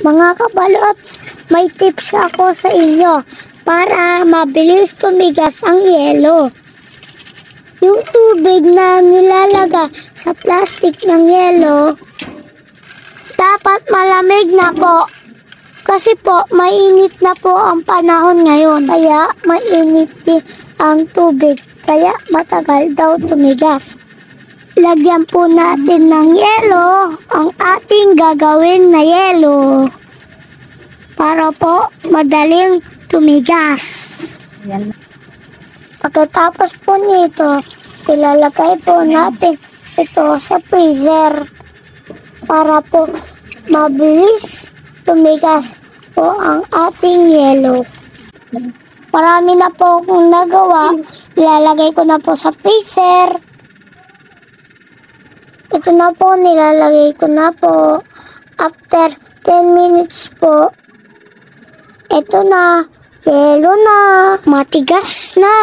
Mga kabalot, may tips ako sa inyo para mabilis tumigas ang yelo. Yung tubig na nilalagay sa plastic ng yelo, dapat malamig na po. Kasi po, mainit na po ang panahon ngayon. Kaya mainit din ang tubig. Kaya matagal daw tumigas. Lagyan po natin ng yelo ang ating gagawin na yelo para po madaling tumigas. Yan. Pagkatapos po nito, ilalagay po natin ito sa freezer para po mabilis tumigas po ang ating yelo. Marami na po akong nagawa, ilalagay ko na po sa freezer. Ito na po, nilalagay ko na po. After 10 minutes po, ito na, yelo na, matigas na.